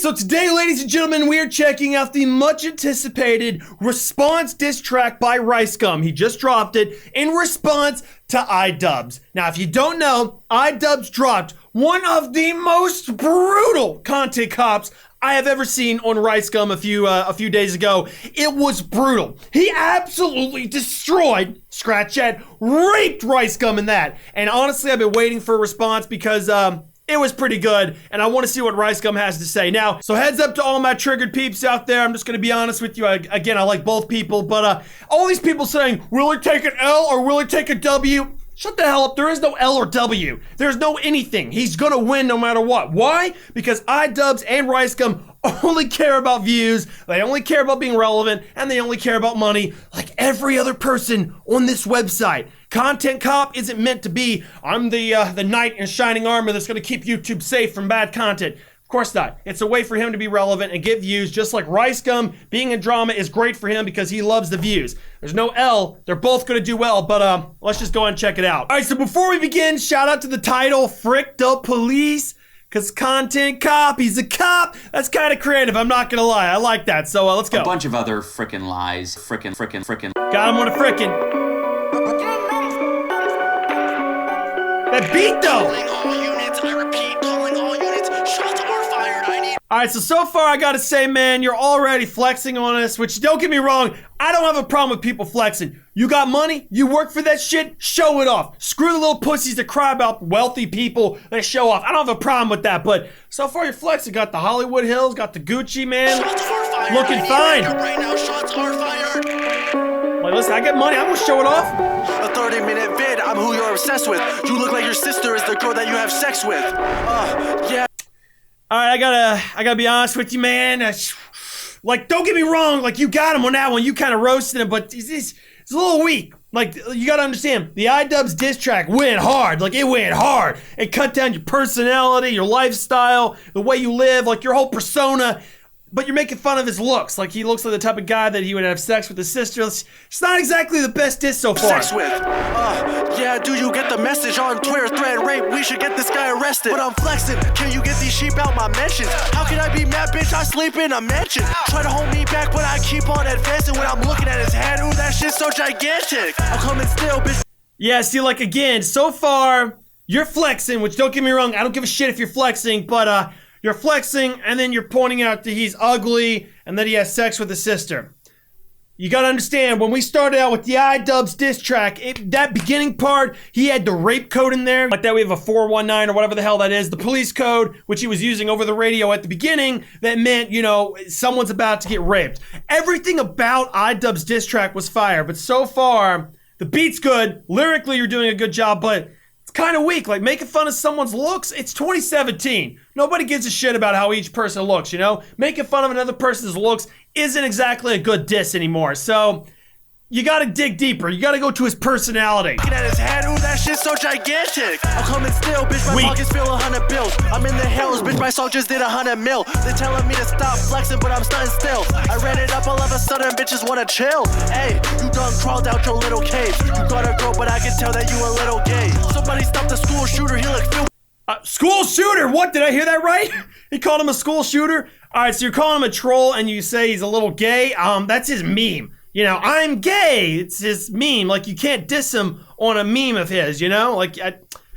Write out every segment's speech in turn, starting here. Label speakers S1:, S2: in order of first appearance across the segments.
S1: So today, ladies and gentlemen, we are checking out the much anticipated response diss track by RiceGum. He just dropped it in response to iDubbbz. Now, if you don't know, iDubbbz dropped one of the most brutal content cops I have ever seen on RiceGum a few days ago. It was brutal. He absolutely destroyed, scratch that, raped RiceGum in that. And honestly, I've been waiting for a response because it was pretty good, and I want to see what RiceGum has to say. Now, so heads up to all my triggered peeps out there. I'm just going to be honest with you. Again, I like both people, but all these people saying, will he take an L or will he take a W? Shut the hell up. There is no L or W. There's no anything. He's going to win no matter what. Why? Because iDubbbz and RiceGum only care about views, they only care about being relevant, and they only care about money like every other person on this website. Content cop isn't meant to be, I'm the knight in shining armor that's going to keep YouTube safe from bad content. Of course not. It's a way for him to be relevant and get views, just like RiceGum being in drama is great for him because he loves the views. There's no L. They're both going to do well, but let's just go and check it out. All right, so before we begin, shout out to the title, Frick the Police. Because content cop, he's a cop. That's kind of creative, I'm not gonna lie. I like that, so let's go.
S2: A bunch of other frickin' lies. Frickin'.
S1: Got him on a frickin'. That beat though. All right, so far I gotta say, man, you're already flexing on us, which don't get me wrong, I don't have a problem with people flexing. You got money, you work for that shit, show it off. Screw the little pussies that cry about wealthy people that show off. I don't have a problem with that, but so far you're flexing. Got the Hollywood Hills, got the Gucci, man. Looking fine.
S3: Right now, shots are fired.
S1: Like, listen, I get money, I'm gonna show it off.
S3: A 30-minute vid, I'm who you're obsessed with. You look like your sister is the girl that you have sex with. Yeah.
S1: All right, I gotta be honest with you, man. Like, don't get me wrong, like, you got him on that one. You kind of roasted him, but it's a little weak. Like, you gotta understand, the iDubbbz diss track went hard. Like, it went hard. It cut down your personality, your lifestyle, the way you live, like, your whole persona. But you're making fun of his looks. Like, he looks like the type of guy that he would have sex with his sister. It's not exactly the best diss so far.
S3: Sex with. Yeah, do you get the message on Twitter thread rape? We should get this guy arrested. But I'm flexing. Can you get these sheep out my mentions? How can I be mad, bitch? I sleep in a mansion. Try to hold me back, but I keep on advancing. When I'm looking at his head, ooh, that shit's so gigantic. I'm coming still, bitch.
S1: Yeah, see, like, again, so far, you're flexing, which, don't get me wrong, I don't give a shit if you're flexing, but, you're flexing, and then you're pointing out that he's ugly, and that he has sex with his sister. You gotta understand, when we started out with the iDubbbz diss track, that beginning part, he had the rape code in there. Like that, we have a 419 or whatever the hell that is, the police code, which he was using over the radio at the beginning, that meant, you know, someone's about to get raped. Everything about iDubbbz diss track was fire, but so far, the beat's good, lyrically you're doing a good job, but it's kind of weak. Like, making fun of someone's looks, it's 2017. Nobody gives a shit about how each person looks, you know? Making fun of another person's looks isn't exactly a good diss anymore. So, you gotta dig deeper. You gotta go to his personality.
S3: Looking at his head, ooh, that shit's so gigantic. I'm coming still, bitch, my pockets feel 100 bills. I'm in the hills, bitch, my song just did 100 mil. They're telling me to stop flexing, but I'm stunting still. I ran it up all of a sudden, bitches wanna chill. Hey, you done crawled out your little cave. You got a girl, but I can tell that you a little gay. Somebody stop the school shooter, he look filled.
S1: School shooter? What? Did I hear that right? He called him a school shooter? Alright, so you're calling him a troll and you say he's a little gay? That's his meme. You know, I'm gay. It's his meme. Like, you can't diss him on a meme of his, you know? Like,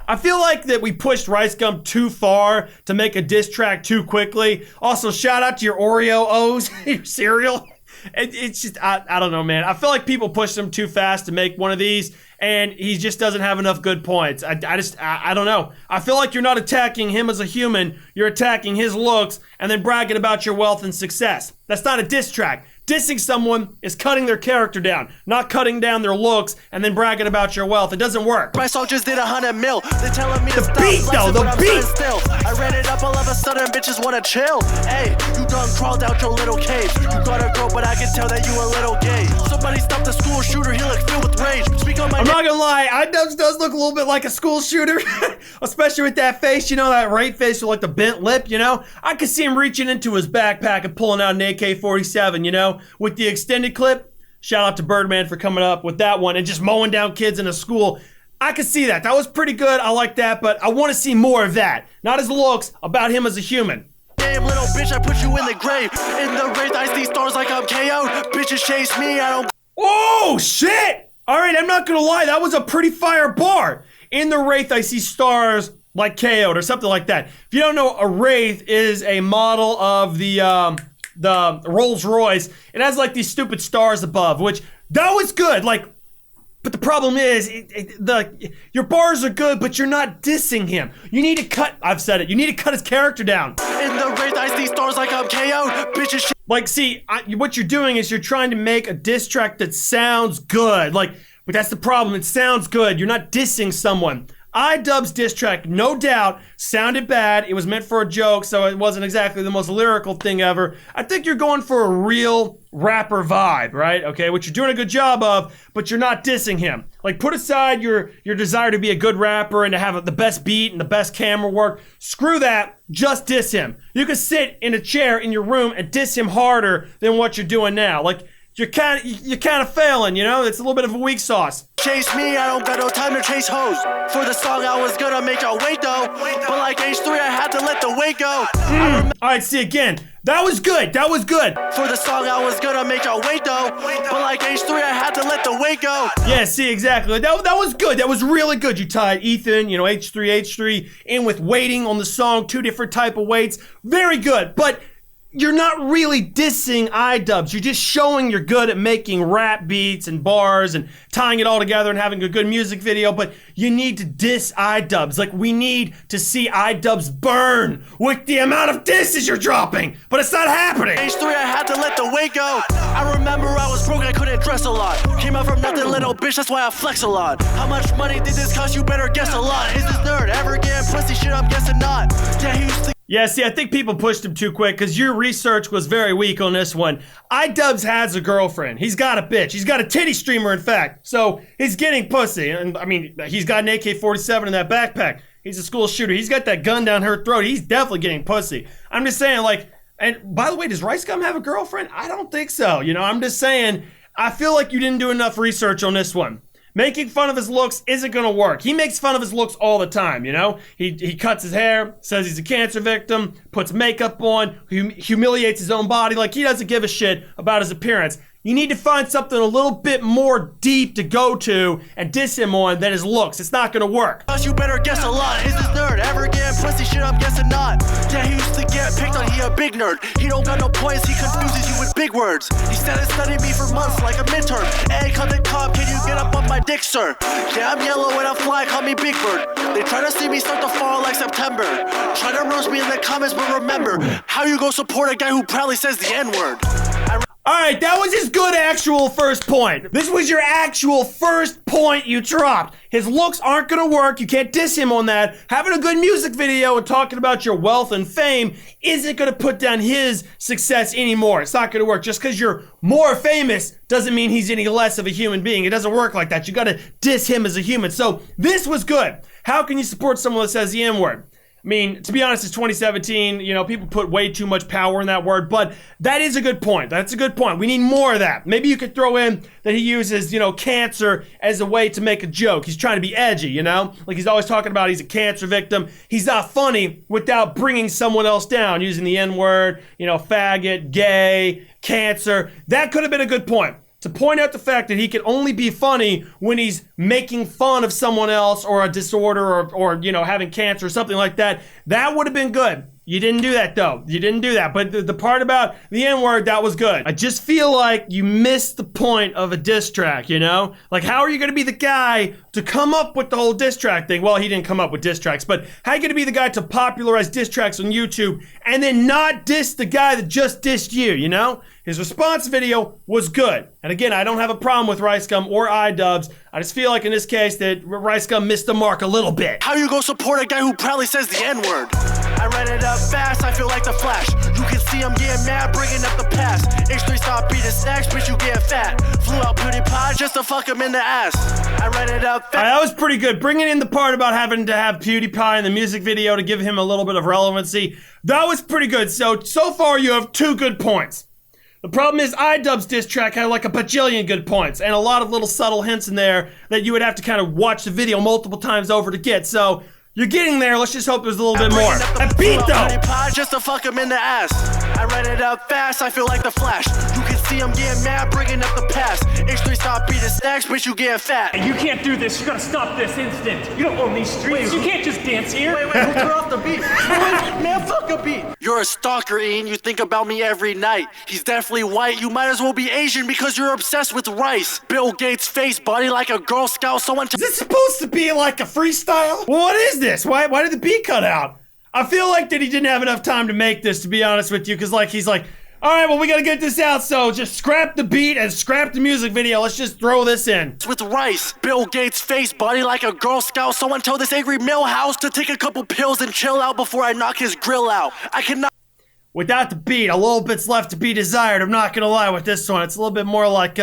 S1: I feel like that we pushed RiceGum too far to make a diss track too quickly. Also, shout out to your Oreo O's, your cereal. It's just, I don't know, man. I feel like people pushed him too fast to make one of these, and he just doesn't have enough good points. I don't know. I feel like you're not attacking him as a human. You're attacking his looks and then bragging about your wealth and success. That's not a diss track. Dissing someone is cutting their character down, not cutting down their looks and then bragging about your wealth. It doesn't work.
S3: My song just did 100 mil. They're telling me to stop
S1: beat, though, the beat.
S3: Still. I ran it up all of a sudden, bitches wanna chill. Hey, you done crawled out your little cave. You got a girl, but I can tell that you a little gay. Somebody stop the school shooter, he look filled with rage. Speak on my
S1: I'm not gonna lie, iDubbbz does look a little bit like a school shooter. Especially with that face, you know, that rape face with like the bent lip, you know? I could see him reaching into his backpack and pulling out an AK-47, you know? With the extended clip, shout out to Birdman for coming up with that one and just mowing down kids in a school. I could see that. That was pretty good. I like that, but I want to see more of that. Not his looks, about him as a human.
S3: game, little bitch, I put you in the grave. In the wraith, I see stars like I'm KO'd. Bitches chase me, I don't.
S1: Oh, shit! Alright, I'm not gonna lie, that was a pretty fire bar. In the wraith, I see stars like KO'd or something like that. If you don't know, a wraith is a model of the Rolls Royce. It has like these stupid stars above, which that was good. Like, but the problem is, your bars are good, but you're not dissing him. You need to cut. I've said it. You need to cut his character down.
S3: In the wraith, I see stars like I'm KO'd. Bitches.
S1: Like, see, what you're doing is you're trying to make a diss track that sounds good. Like, but that's the problem. It sounds good. You're not dissing someone. iDubbbz diss track, no doubt, sounded bad. It was meant for a joke, so it wasn't exactly the most lyrical thing ever. I think you're going for a real rapper vibe, right? Okay, which you're doing a good job of, but you're not dissing him. Like, put aside your desire to be a good rapper and to have the best beat and the best camera work. Screw that, just diss him. You can sit in a chair in your room and diss him harder than what you're doing now. Like, you're kind of failing, you know? It's a little bit of a weak sauce.
S3: Chase me, I don't got no time to chase hoes. For the song I was gonna make y'all wait though. But like H3, I had to let the weight go.
S1: Alright, see again. That was good. That was good.
S3: For the song I was gonna make y'all wait though. But like H3, I had to let the weight go.
S1: Yeah, see, exactly. That was good. That was really good. You tied Ethan, H3 in with waiting on the song, 2 different type of weights. Very good. But you're not really dissing iDubbbz. You're just showing you're good at making rap beats and bars and tying it all together and having a good music video, but you need to diss iDubbbz. Like, we need to see iDubbbz burn with the amount of disses you're dropping, but it's not happening.
S3: H3, I had to let the weight go. I remember I was broke, I couldn't dress a lot. Came out from nothing, little bitch, that's why I flex a lot. How much money did this cost? You better guess a lot. Is this nerd ever getting pussy? Shit, I'm guessing not. Yeah, he used to.
S1: Yeah, see, I think people pushed him too quick because your research was very weak on this one. iDubbbz has a girlfriend. He's got a bitch. He's got a titty streamer, in fact. So he's getting pussy. And I mean, he's got an AK-47 in that backpack. He's a school shooter. He's got that gun down her throat. He's definitely getting pussy. I'm just saying, like, and by the way, does RiceGum have a girlfriend? I don't think so. I'm just saying, I feel like you didn't do enough research on this one. Making fun of his looks isn't gonna work. He makes fun of his looks all the time, He cuts his hair, says he's a cancer victim, puts makeup on, humiliates his own body, like he doesn't give a shit about his appearance. You need to find something a little bit more deep to go to and diss him on than his looks. It's not gonna work.
S3: You better guess a lot. Is this nerd ever getting pussy? Shit, I'm guessing not. Yeah, he used to get picked on, he a big nerd. He don't got no points, he confuses you with big words. He said and studied me for months like a midterm. Hey, cut the cop, can you get up on my dick, sir? Yeah, I'm yellow and I'm fly, call me Big Bird. They try to see me start to fall like September. Try to roast me in the comments, but remember, how you go support a guy who proudly says the N-word?
S1: Alright, that was his good actual first point. This was your actual first point you dropped. His looks aren't gonna work. You can't diss him on that. Having a good music video and talking about your wealth and fame isn't gonna put down his success anymore. It's not gonna work. Just because you're more famous doesn't mean he's any less of a human being. It doesn't work like that. You gotta diss him as a human. So this was good. How can you support someone that says the N-word? I mean, to be honest, it's 2017. People put way too much power in that word, but that is a good point. That's a good point. We need more of that. Maybe you could throw in that he uses, cancer as a way to make a joke. He's trying to be edgy, Like he's always talking about he's a cancer victim. He's not funny without bringing someone else down, using the N-word, faggot, gay, cancer. That could have been a good point. To point out the fact that he can only be funny when he's making fun of someone else or a disorder or having cancer or something like that. That would have been good. You didn't do that, though. You didn't do that. But the part about the N-word, that was good. I just feel like you missed the point of a diss track, Like, how are you going to be the guy to come up with the whole diss track thing? Well, he didn't come up with diss tracks, but how are you going to be the guy to popularize diss tracks on YouTube and then not diss the guy that just dissed you, His response video was good. And again, I don't have a problem with RiceGum or iDubbbz. I just feel like in this case that RiceGum missed the mark a little bit.
S3: How you go support a guy who proudly says the N-word? I read it up fast, I feel like the Flash. You can see I'm getting mad, bringing up the past. H3 stop beating snacks, bitch, you getting fat. Flew out PewDiePie just to fuck him in the ass. I read it up fast.
S1: That was pretty good. Bringing in the part about having to have PewDiePie in the music video to give him a little bit of relevancy. That was pretty good. So far you have 2 good points. The problem is iDubbbz diss track had like a bajillion good points and a lot of little subtle hints in there that you would have to kind of watch the video multiple times over to get. So You're getting there. Let's just hope there's a little bit more. A beat though.
S3: Just to fuck him in the ass. I ran it up fast, I feel like the Flash. You can see I'm getting mad, bringing up the past. H3 stop beating stacks, bitch, you getting fat.
S4: You can't do this. You gotta stop this instant. You don't own these streets. You can't just dance here.
S3: Wait, turn off the beat. Man, fuck a beat. You're a stalker, Ian. You think about me every night. He's definitely white. You might as well be Asian because you're obsessed with rice. Bill Gates' face, body like a Girl Scout. Someone
S1: Is this supposed to be like a freestyle? Well, what is this? Why did the beat cut out? I feel like that he didn't have enough time to make this, to be honest with you, because like he's like, all right, well, we gotta get this out, so just scrap the beat and scrap the music video. Let's just throw this in.
S3: with rice. Bill Gates' face, body like a Girl Scout. Someone told this angry millhouse to take a couple pills and chill out before I knock his grill out. I cannot.
S1: Without the beat, a little bit's left to be desired. I'm not gonna lie with this one. It's a little bit more like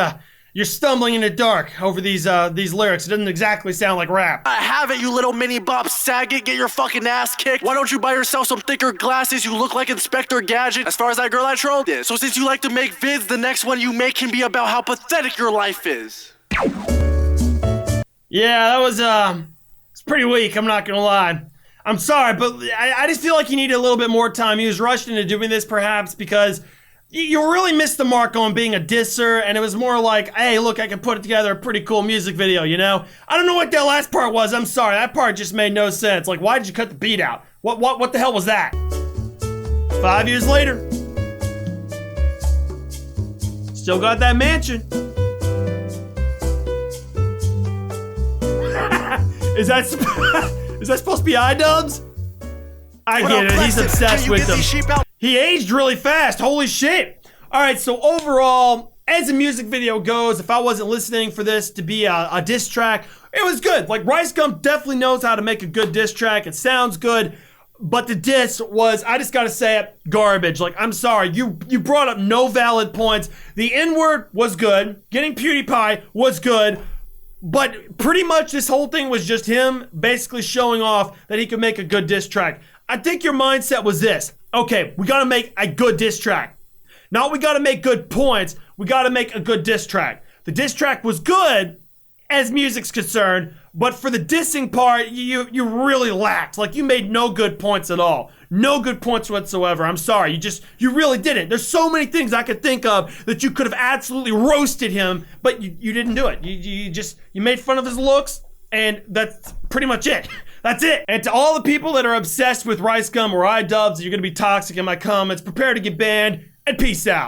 S1: you're stumbling in the dark over these lyrics. It doesn't exactly sound like rap.
S3: I have it, you little mini Bob Saget. Get your fucking ass kicked. Why don't you buy yourself some thicker glasses? You look like Inspector Gadget. As far as that girl I trolled is. So since you like to make vids, the next one you make can be about how pathetic your life is.
S1: Yeah, that was it's pretty weak. I'm not gonna lie. I'm sorry, but I just feel like you needed a little bit more time. He was rushed into doing this, perhaps because you really missed the mark on being a disser, and it was more like, hey, look, I can put together a pretty cool music video, you know? I don't know what that last part was. I'm sorry. That part just made no sense. Like, why did you cut the beat out? What the hell was that? 5 years later. Still got that mansion. Is that supposed to be iDubbbz? I get it. He's obsessed with them. He aged really fast. Holy shit. All right, so overall, as a music video goes, if I wasn't listening for this to be a diss track, it was good. Like, RiceGum definitely knows how to make a good diss track. It sounds good. But the diss was, I just gotta say it, garbage. Like, I'm sorry, you brought up no valid points. The N-word was good. Getting PewDiePie was good. But pretty much this whole thing was just him basically showing off that he could make a good diss track. I think your mindset was this. Okay, we gotta make a good diss track. Not we gotta make good points, we gotta make a good diss track. The diss track was good as music's concerned, but for the dissing part, you really lacked. Like, you made no good points at all. No good points whatsoever. I'm sorry, you really didn't. There's so many things I could think of that you could have absolutely roasted him, but you didn't do it. You made fun of his looks, and that's pretty much it. That's it. And to all the people that are obsessed with RiceGum or iDubbbz, you're gonna be toxic in my comments, prepare to get banned, and peace out.